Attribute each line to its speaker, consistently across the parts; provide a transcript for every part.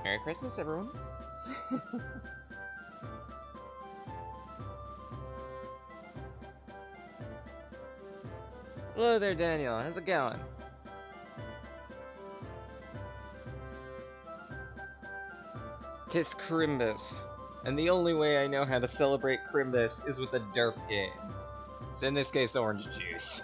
Speaker 1: Merry Christmas, everyone. Hello there, Daniel. How's it going? Tis Crimbus, and the only way I know how to celebrate Crimbus is with a derp game. So in this case, orange juice.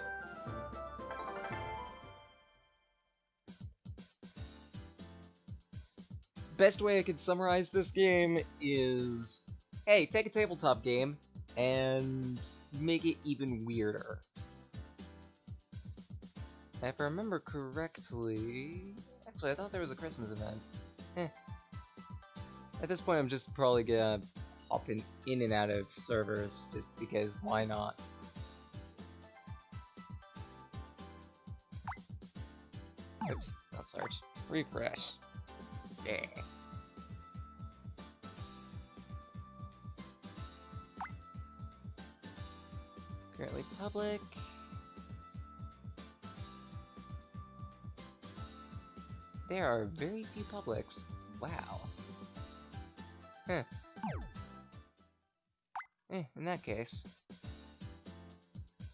Speaker 1: Best way I could summarize this game is, hey, take a tabletop game and make it even weirder. If I remember correctly... Actually, I thought there was a Christmas event. At this point, I'm just probably gonna hop in and out of servers, just because why not? Oops, not search. Refresh. Yeah. Currently public. There are very few publics. Wow. Huh. In that case,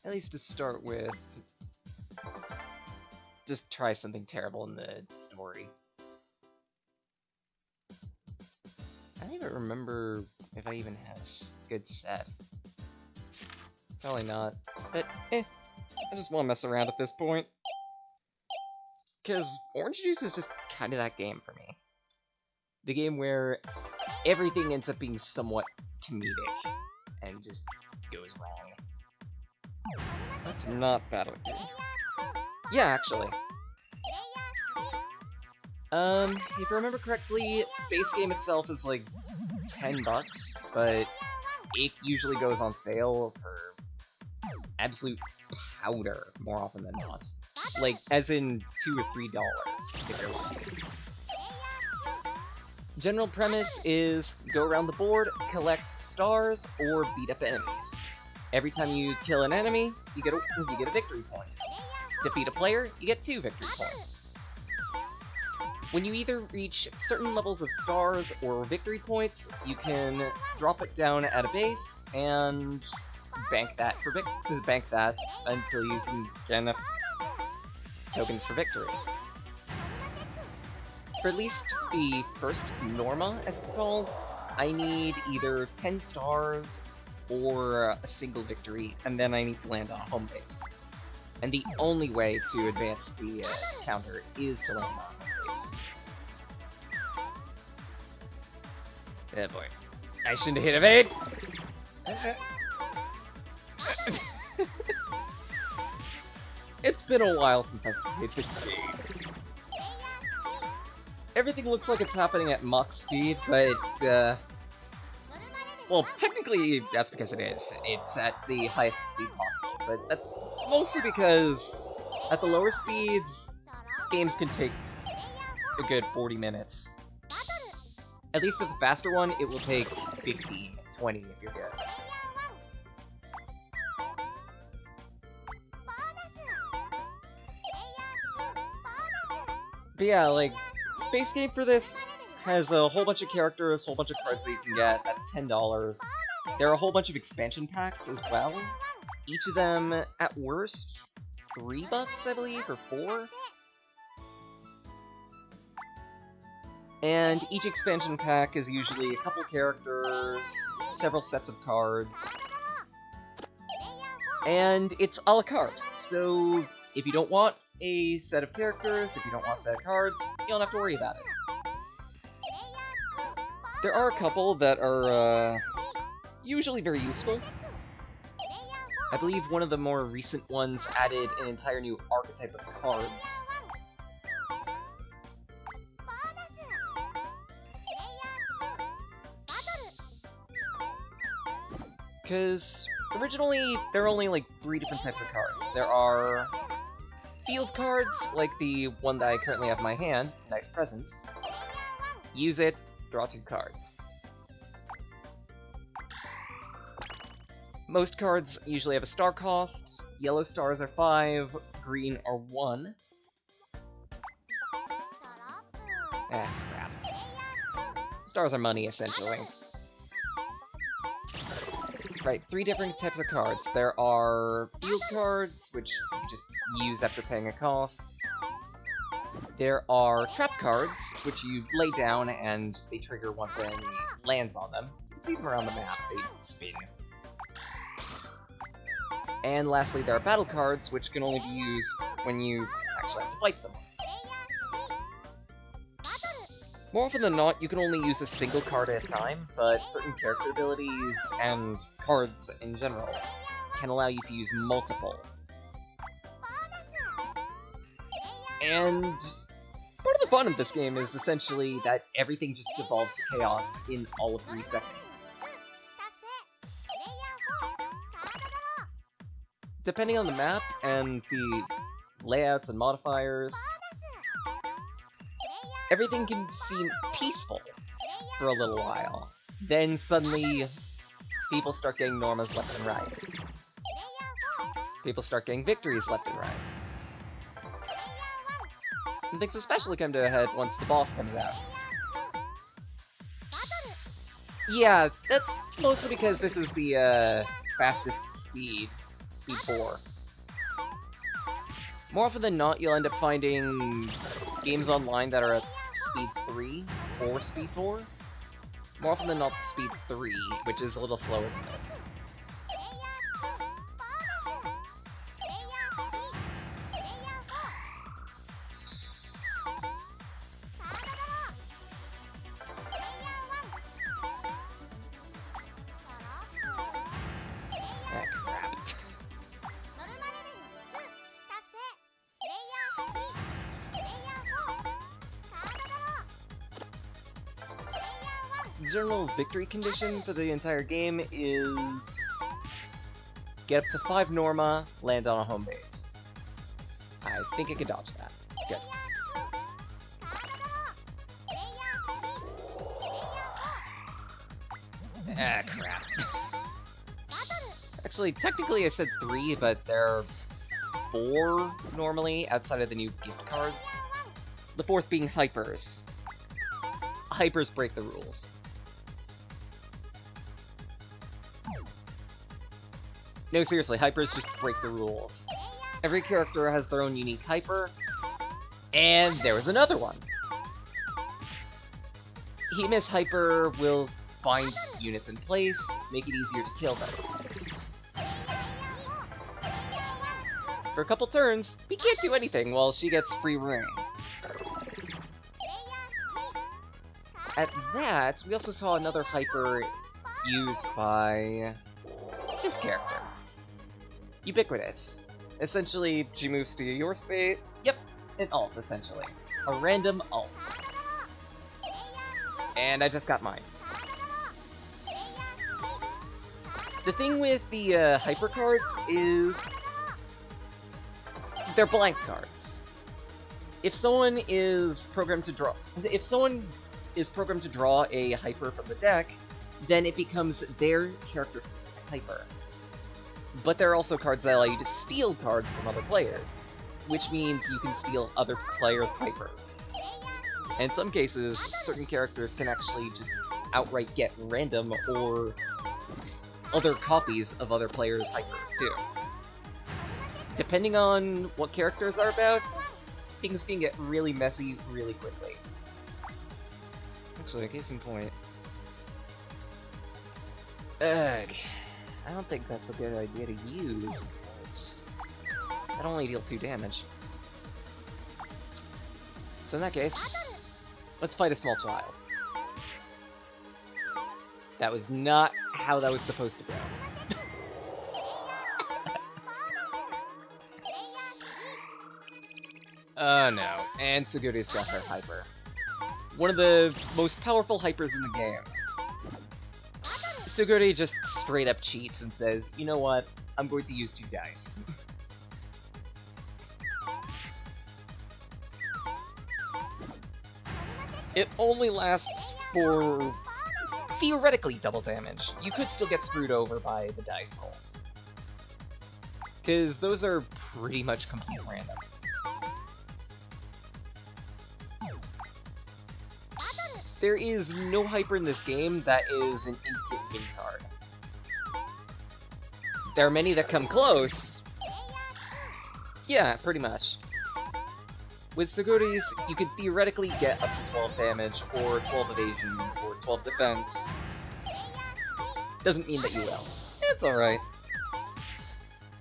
Speaker 1: at least to start with, just try something terrible in the story. I don't even remember if I even had a good set. Probably not, but I just want to mess around at this point. Because Orange Juice is just kind of that game for me. The game where everything ends up being somewhat comedic and just goes wrong. That's not bad. Yeah, actually. If I remember correctly, base game itself is like $10, but it usually goes on sale for absolute powder more often than not. Like, as in $2 or $3 if you're lucky. General premise is go around the board, collect stars, or beat up enemies. Every time you kill an enemy, you get a victory point. Defeat a player, you get 2 victory points. When you either reach certain levels of stars or victory points, you can drop it down at a base and bank that until you can get enough tokens for victory. For at least the first Norma, as it's called, I need either 10 stars or a single victory, and then I need to land on a home base. And the only way to advance the counter is to land on a home base. Oh boy. I shouldn't have hit evade! It's been a while since I've played this game. Everything looks like it's happening at Mach speed, but, well, technically, that's because it is. It's at the highest speed possible, but that's mostly because at the lower speeds, games can take a good 40 minutes. At least at the faster one, it will take 15, 20 if you're good. But yeah, like, base game for this has a whole bunch of characters, whole bunch of cards that you can get. That's $10. There are a whole bunch of expansion packs as well. Each of them, at worst, $3, I believe, or 4. And each expansion pack is usually a couple characters, several sets of cards, and it's a la carte. So if you don't want a set of characters, if you don't want a set of cards, you don't have to worry about it. There are a couple that are usually very useful. I believe one of the more recent ones added an entire new archetype of cards. Because originally, there are only like 3 different types of cards. There are field cards, like the one that I currently have in my hand, nice present. Use it, draw 2 cards. Most cards usually have a star cost. Yellow stars are 5, green are 1. Ah, crap. Stars are money, essentially. Right, 3 different types of cards. There are field cards, which you can just use after paying a cost. There are trap cards, which you lay down and they trigger once an enemy lands on them. You can see them around the map, they spin. And lastly, there are battle cards, which can only be used when you actually have to fight someone. More often than not, you can only use a single card at a time, but certain character abilities and cards in general can allow you to use multiple. And part of the fun of this game is essentially that everything just devolves to chaos in all of 3 seconds. Depending on the map and the layouts and modifiers, everything can seem peaceful for a little while. Then suddenly, people start getting Normas left and right. People start getting victories left and right. And things especially come to a head once the boss comes out. Yeah, that's mostly because this is the fastest speed. Speed 4. More often than not, you'll end up finding games online that are at Speed 3 or Speed 4. More often than not, Speed 3, which is a little slower than this. General victory condition for the entire game is get up to 5 Norma, land on a home base. I think I can dodge that. Good. Ah, crap. Actually, technically I said 3, but there are 4 normally outside of the new gift cards. The 4th being Hypers. Hypers break the rules. No, seriously, Hypers just break the rules. Every character has their own unique Hyper, and there was another one. Miss Hyper will bind units in place, make it easier to kill them. For a couple turns, we can't do anything while she gets free reign. At that, we also saw another Hyper used by this character. Ubiquitous. Essentially, she moves to your space. Yep, an ult, essentially. A random ult. And I just got mine. The thing with the Hyper cards is they're blank cards. If someone is programmed to draw a Hyper from the deck, then it becomes their character-specific Hyper. But there are also cards that allow you to steal cards from other players, which means you can steal other players' Hypers. And in some cases, certain characters can actually just outright get random or other copies of other players' Hypers, too. Depending on what characters are about, things can get really messy really quickly. Actually, a case in point. Ugh. I don't think that's a good idea to use, because that'll only deal 2 damage. So in that case, let's fight a small child. That was not how that was supposed to go. Oh no, and Suguri's got her Hyper. One of the most powerful Hypers in the game. Suguri just straight up cheats and says, you know what, I'm going to use 2 dice. It only lasts for theoretically double damage. You could still get screwed over by the dice rolls, because those are pretty much complete random. There is no hyper in this game that is an instant win card. There are many that come close. Yeah, pretty much. With Sagoris, you could theoretically get up to 12 damage, or 12 evasion, or 12 defense. Doesn't mean that you will. It's alright.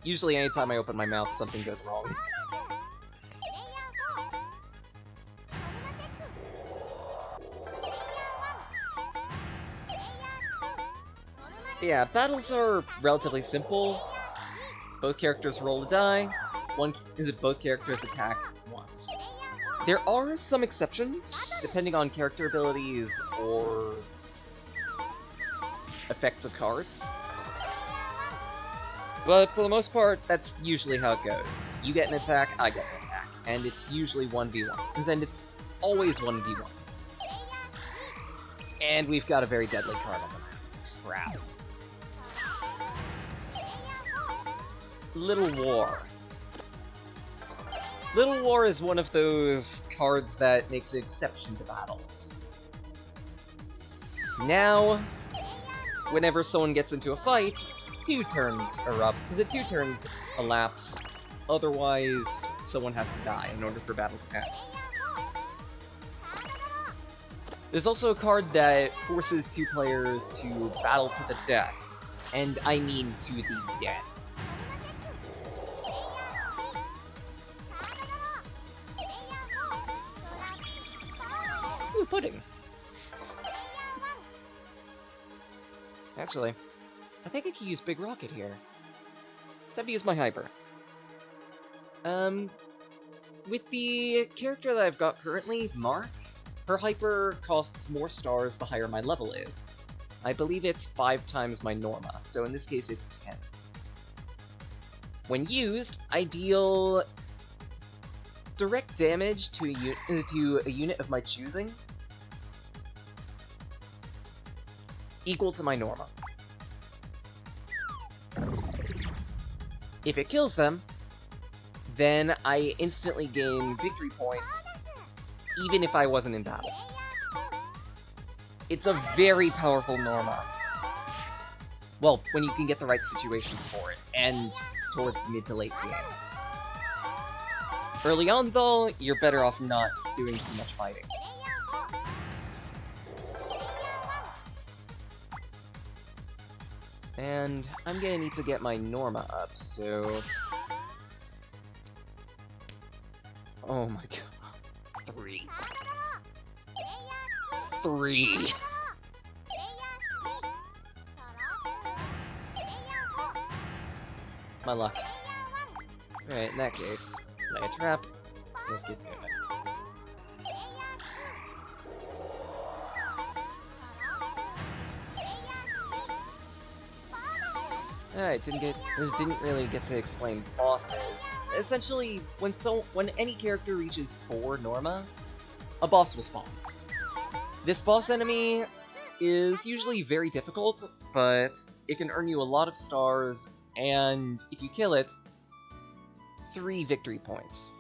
Speaker 1: Usually anytime I open my mouth, something goes wrong. Yeah, battles are relatively simple. Both characters roll a die. Both characters attack once. There are some exceptions, depending on character abilities or effects of cards. But for the most part, that's usually how it goes. You get an attack, I get an attack. And it's usually 1v1. And it's always 1v1. And we've got a very deadly card on the map. Crap. Little War. Little War is one of those cards that makes an exception to battles. Now, whenever someone gets into a fight, 2 turns are up. The 2 turns elapse, otherwise someone has to die in order for battle to end. There's also a card that forces 2 players to battle to the death, and I mean to the death. Ooh, pudding. Actually, I think I could use Big Rocket here. Time to use my hyper. With the character that I've got currently, Mark, her hyper costs more stars the higher my level is. I believe it's 5 times my Norma, so in this case it's 10. When used, I deal direct damage to a unit of my choosing, equal to my Norma. If it kills them, then I instantly gain victory points, even if I wasn't in battle. It's a very powerful Norma. Well, when you can get the right situations for it, and towards the mid to late game. Early on, though, you're better off not doing too much fighting. And I'm gonna need to get my Norma up, so... Oh my god. 3. 3! My luck. Alright, in that case, lay a trap. Let's get moving. Alright, didn't really get to explain bosses. Essentially, when any character reaches 4 Norma, a boss will spawn. This boss enemy is usually very difficult, but it can earn you a lot of stars, and if you kill it, 3 victory points.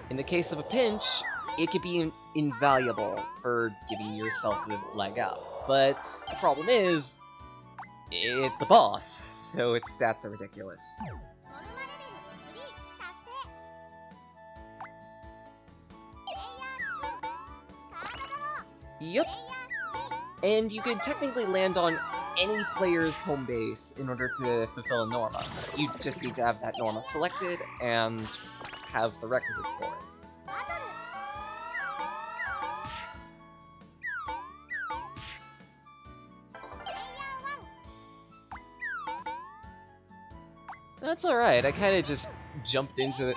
Speaker 1: In the case of a pinch, it could be invaluable for giving yourself a leg up. But the problem is, it's a boss, so its stats are ridiculous. Yep. And you can technically land on any player's home base in order to fulfill a Norma. You just need to have that Norma selected and have the requisites for it. That's alright, I kinda just jumped into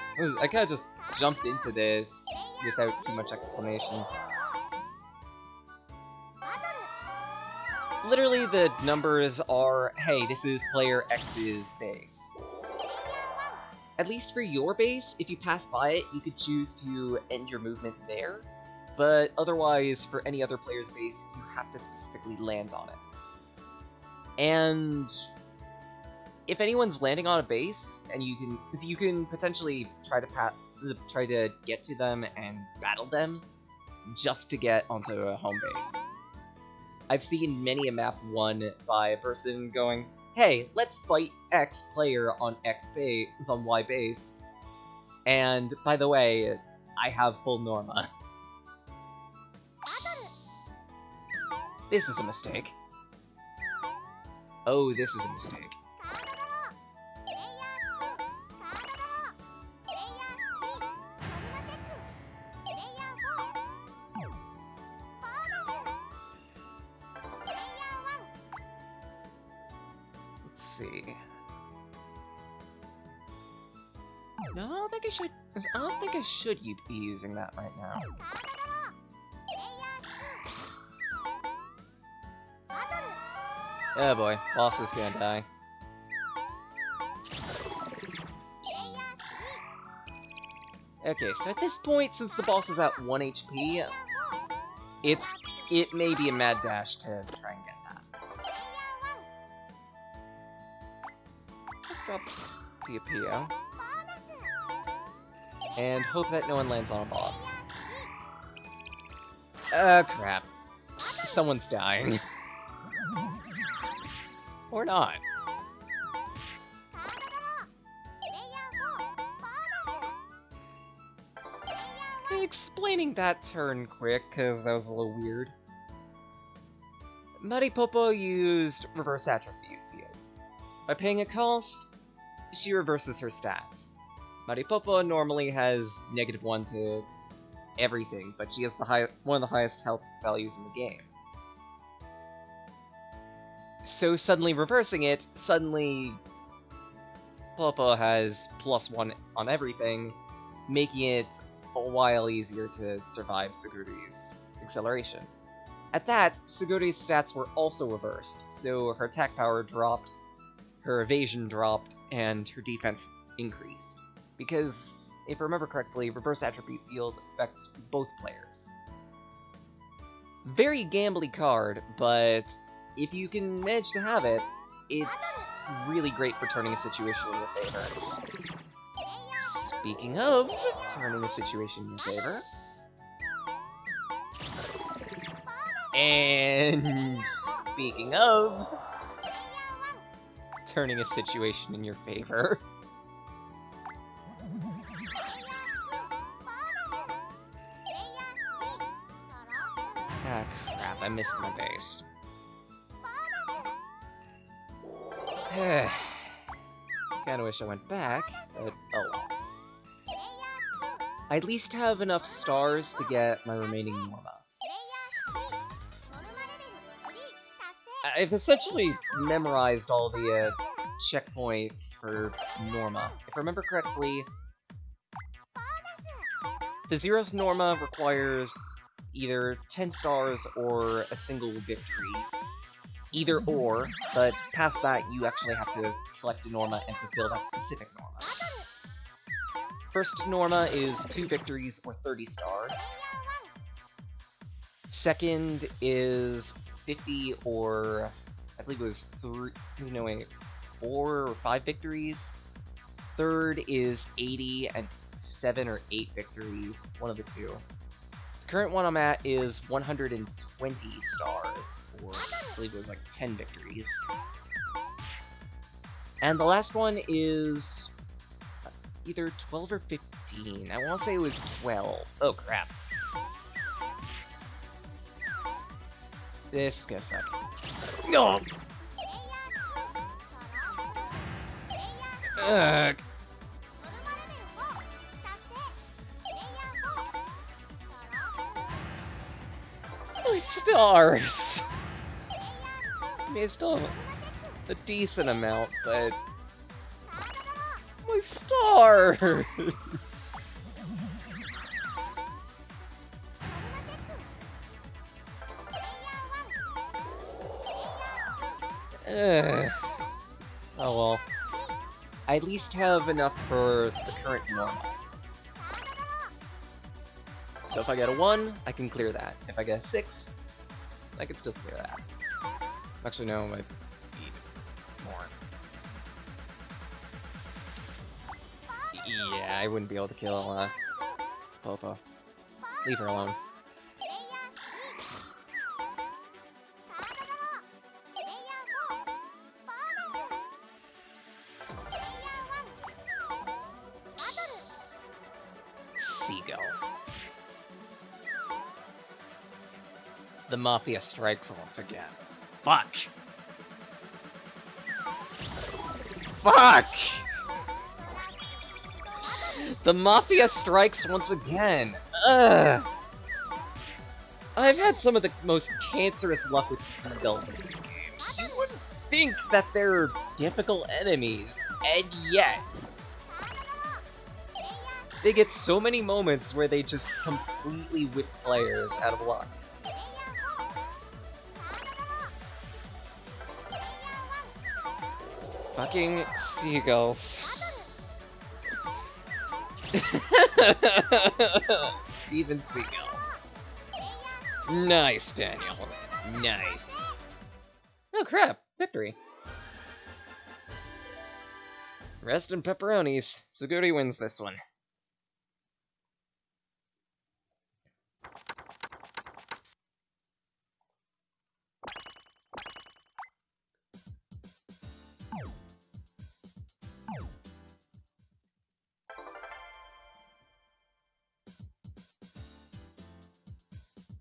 Speaker 1: this without too much explanation. Literally, the numbers are, hey, this is player X's base. At least for your base, if you pass by it, you could choose to end your movement there, but otherwise, for any other player's base, you have to specifically land on it. And if anyone's landing on a base, and you can potentially try to get to them and battle them just to get onto a home base. I've seen many a map won by a person going, "Hey, let's fight X player on Y base." And by the way, I have full Norma. This is a mistake. Oh, this is a mistake. Let's see. No, I don't think I should be using that right now. Oh boy, boss is gonna die. Okay, so at this point, since the boss is at 1 HP, it may be a mad dash to try and get that. Let's drop Pio and hope that no one lands on a boss. Crap. Someone's dying. Or not. Explaining that turn quick, because that was a little weird. Maripopo used Reverse Attribute Field. By paying a cost, she reverses her stats. Maripopo normally has -1 to everything, but she has one of the highest health values in the game. So suddenly reversing it, Popo has +1 on everything, making it a while easier to survive Suguri's acceleration. At that, Suguri's stats were also reversed, so her attack power dropped, her evasion dropped, and her defense increased. Because, if I remember correctly, Reverse Attribute Field affects both players. Very gambly card, but if you can manage to have it, it's really great for turning a situation in your favor. Speaking of turning a situation in your favor... And speaking of turning a situation in your favor... Ah, crap, I missed my base. Kinda wish I went back, but oh well. I at least have enough stars to get my remaining Norma. I've essentially memorized all the checkpoints for Norma. If I remember correctly, the 0th Norma requires either 10 stars or a single victory. Either or, but past that, you actually have to select a Norma and fulfill that specific Norma. First Norma is 2 victories or 30 stars. Second is 50 or, I believe it was 4 or 5 victories. Third is 80 and 7 or 8 victories, one of the two. The current one I'm at is 120 stars, or I believe it was like 10 victories. And the last one is either 12 or 15. I want to say it was 12. Oh crap. This is gonna suck. No! Ugh. My stars! I mean, I still have a decent amount, but... My stars! Oh well. I at least have enough for the current Norma. So if I get a 1, I can clear that. If I get a 6, I can still clear that. Actually, no, I need more. Yeah, I wouldn't be able to kill Popo. Leave her alone. Seagull. The Mafia strikes once again. Fuck! Fuck! The Mafia strikes once again. Ugh! I've had some of the most cancerous luck with seagulls in this game. You wouldn't think that they're difficult enemies, and yet they get so many moments where they just completely whip players out of luck. Fucking seagulls. Steven Seagull. Nice, Daniel. Nice. Oh crap, victory. Rest in pepperonis. Suguri wins this one.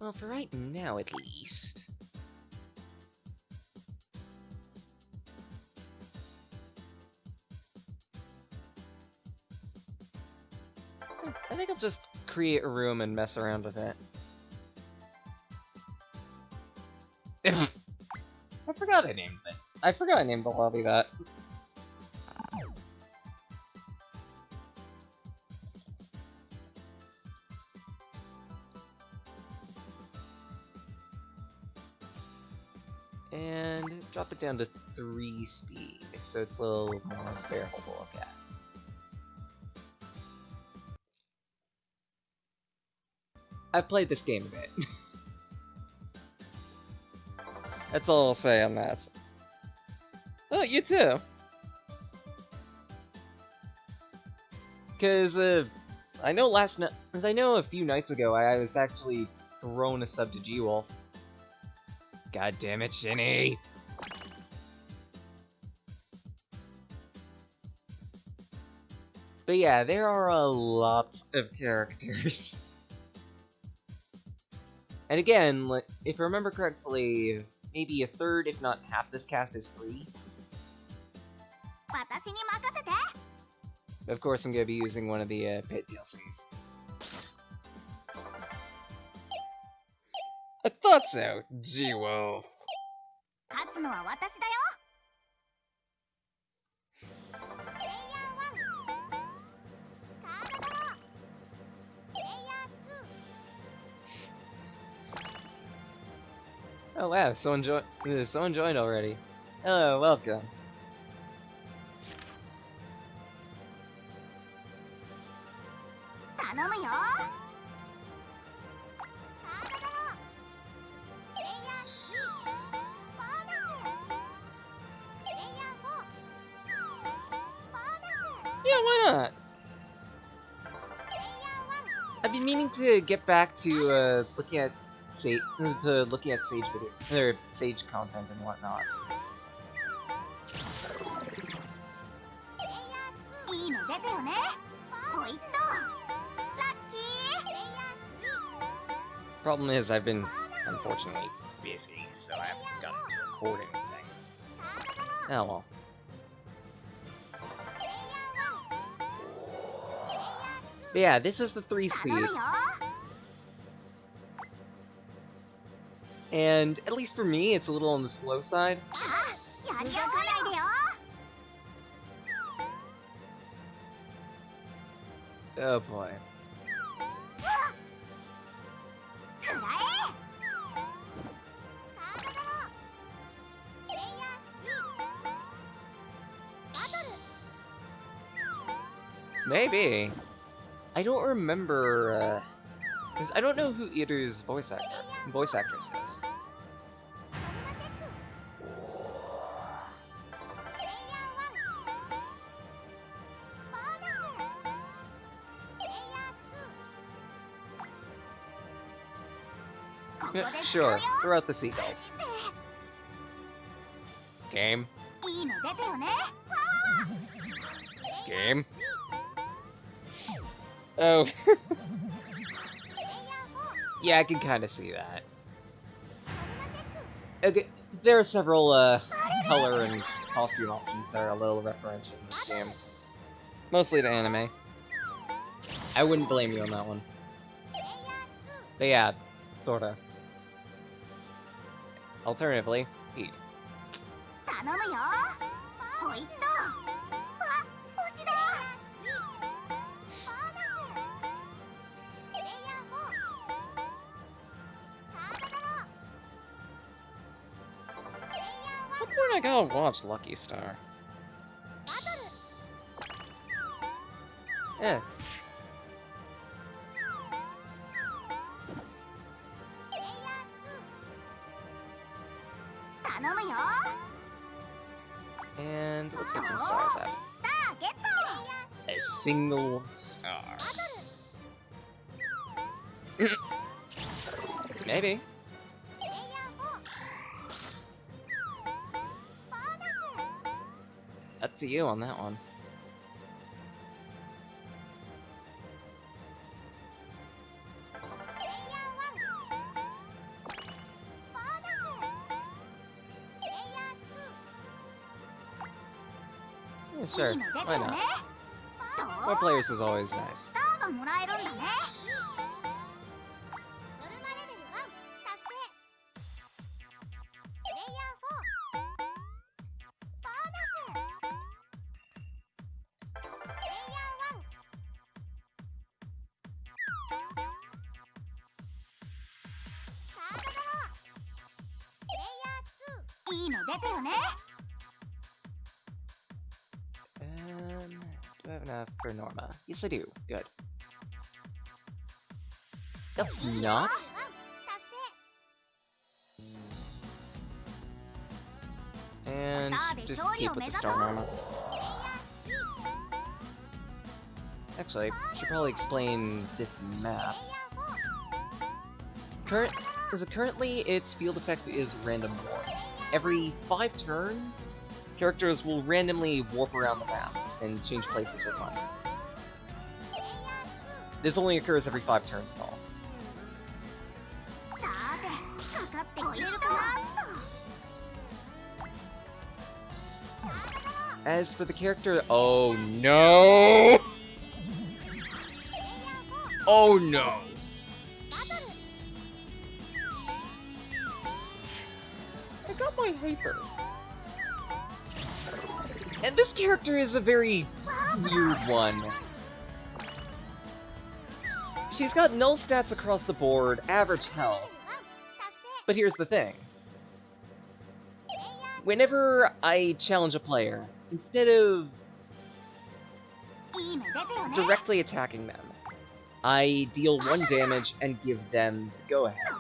Speaker 1: Well, for right now, at least. I think I'll just create a room and mess around with it. I forgot I named it. I forgot I named the lobby that. And drop it down to 3 speed, so it's a little more bearable to look at. I've played this game a bit. That's all I'll say on that. Oh, you too! Because, I know a few nights ago I was actually thrown a sub to G-Wolf. God damn it, Shinny! But yeah, there are a lot of characters. And again, if I remember correctly, maybe a third, if not half this cast is free. Of course, I'm going to be using one of the pit DLCs. I thought so, G-Wolf. Oh wow, someone joined already. Hello, welcome. Yeah, why not? I've been meaning to get back to looking at Sage video or Sage content and whatnot. Problem is, I've been unfortunately busy, so I haven't gotten to record anything. Oh well. But yeah, this is the 3-speed. And, at least for me, it's a little on the slow side. Oh boy. Maybe. I don't remember, because I don't know who Iru's voice actress is. Sure, throw out the seagulls. Game. Game. Oh. Yeah, I can kind of see that. Okay, there are several color and costume options that are a little referential in this game. Mostly to anime. I wouldn't blame you on that one. But yeah, sorta. Alternatively, Pete. At some point I gotta watch Lucky Star. Eh. And let's get some stars out. A single star. Maybe. Up to you on that one. Yeah, sure. Why not? More players is always nice. Do I have enough for Norma? Yes, I do. Good. That's not. And just keep with the star Norma. Actually, I should probably explain this map. Currently, its field effect is random warp. Every 5 turns, characters will randomly warp around the map and change places with fun. This only occurs every 5 turns though. As for the character, oh no! Oh no! I got my hyper. And this character is a very weird one. She's got null stats across the board, average health. But here's the thing. Whenever I challenge a player, instead of directly attacking them, I deal 1 damage and give them the go-ahead.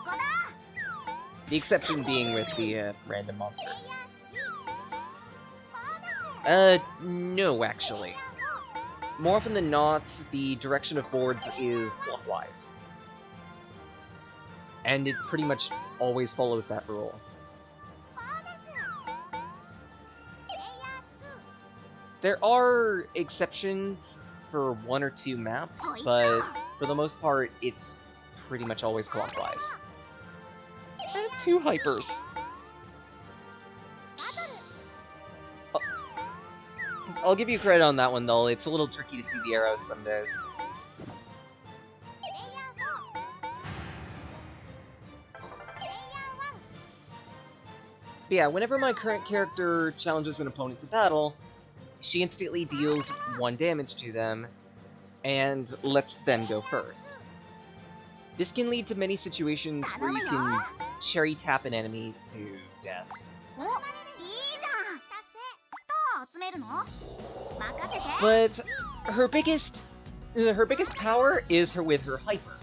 Speaker 1: The exception being with the random monsters. No, actually. More often than not, the direction of boards is clockwise. And it pretty much always follows that rule. There are exceptions for 1 or 2 maps, but for the most part, it's pretty much always clockwise. I have 2 hypers. I'll give you credit on that one, though. It's a little tricky to see the arrows some days. But yeah, whenever my current character challenges an opponent to battle, she instantly deals 1 damage to them, and lets them go first. This can lead to many situations where you can cherry tap an enemy to death. But her biggest power is with her hyper.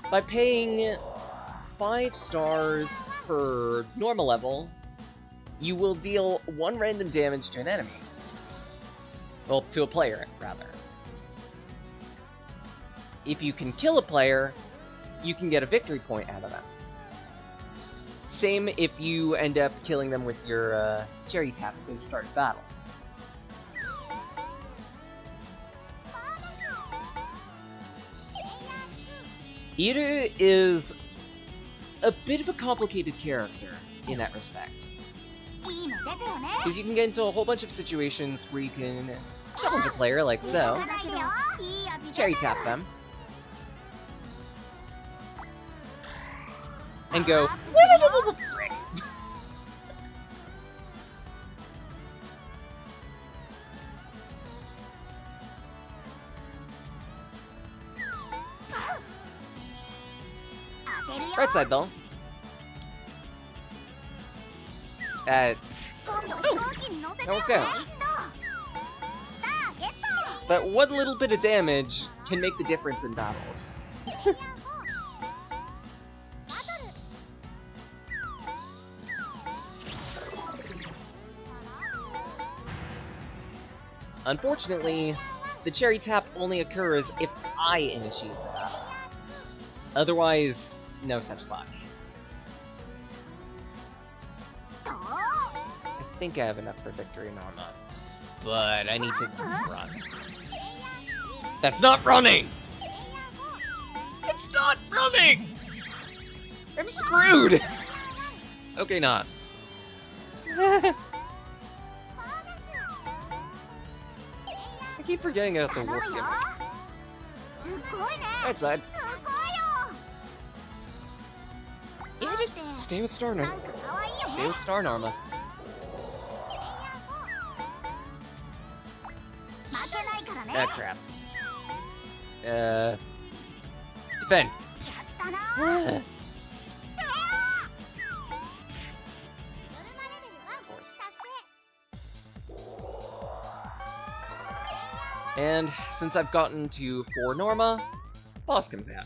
Speaker 1: By paying 5 stars per normal level, you will deal 1 random damage to an enemy. Well, to a player, rather. If you can kill a player, you can get a victory point out of them. Same if you end up killing them with your cherry tap at the start of battle. Iru is a bit of a complicated character in that respect. Because you can get into a whole bunch of situations where you can challenge a player like so, cherry tap them, and go, frick. Right side though. Okay. But one little bit of damage can make the difference in battles. Unfortunately, the cherry tap only occurs if I initiate the battle. Otherwise, no such luck. I think I have enough for victory, Norma. But I need to run. That's not running! It's not running! I'm screwed! Okay, not. I keep forgetting about the wolf gimmick. Right side. Yeah, just stay with Star Norma. Stay with Star Norma. Ah, crap. Defend. And since I've gotten to 4 Norma, boss comes out.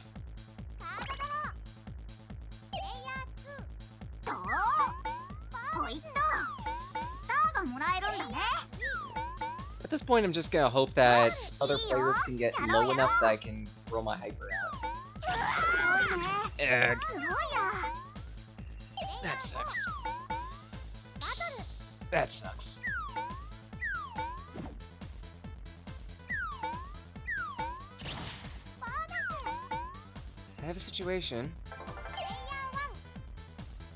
Speaker 1: At this point, I'm just gonna hope that other players can get low enough that I can throw my hyper out. Ugh. That sucks. That sucks. I have a situation.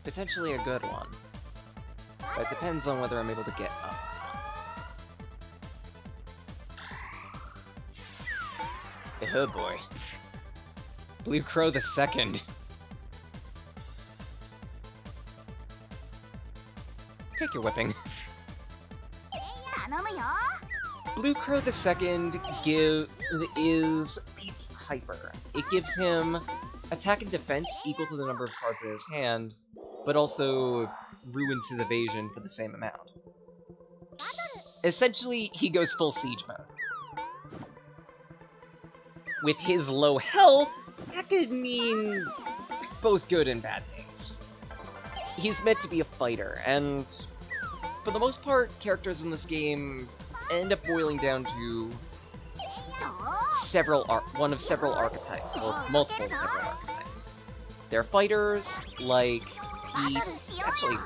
Speaker 1: Potentially a good one. But it depends on whether I'm able to get up. Oh boy. Blue Crow the Second. Take your whipping. Blue Crow the Second is Pete's hyper. It gives him attack and defense equal to the number of cards in his hand, but also ruins his evasion for the same amount. Essentially, he goes full siege mode. With his low health, that could mean both good and bad things. He's meant to be a fighter, and for the most part, characters in this game end up boiling down to one of several archetypes, or multiple several archetypes. They're fighters, like Pete, actually,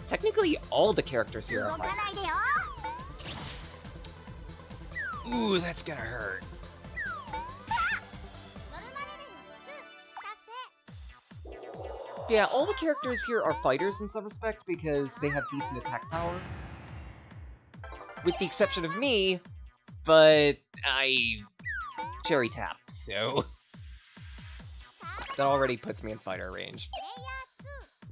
Speaker 1: technically all the characters here are fighters. Ooh, that's gonna hurt. Yeah, all the characters here are fighters in some respect because they have decent attack power. With the exception of me, but I cherry tap, so that already puts me in fighter range.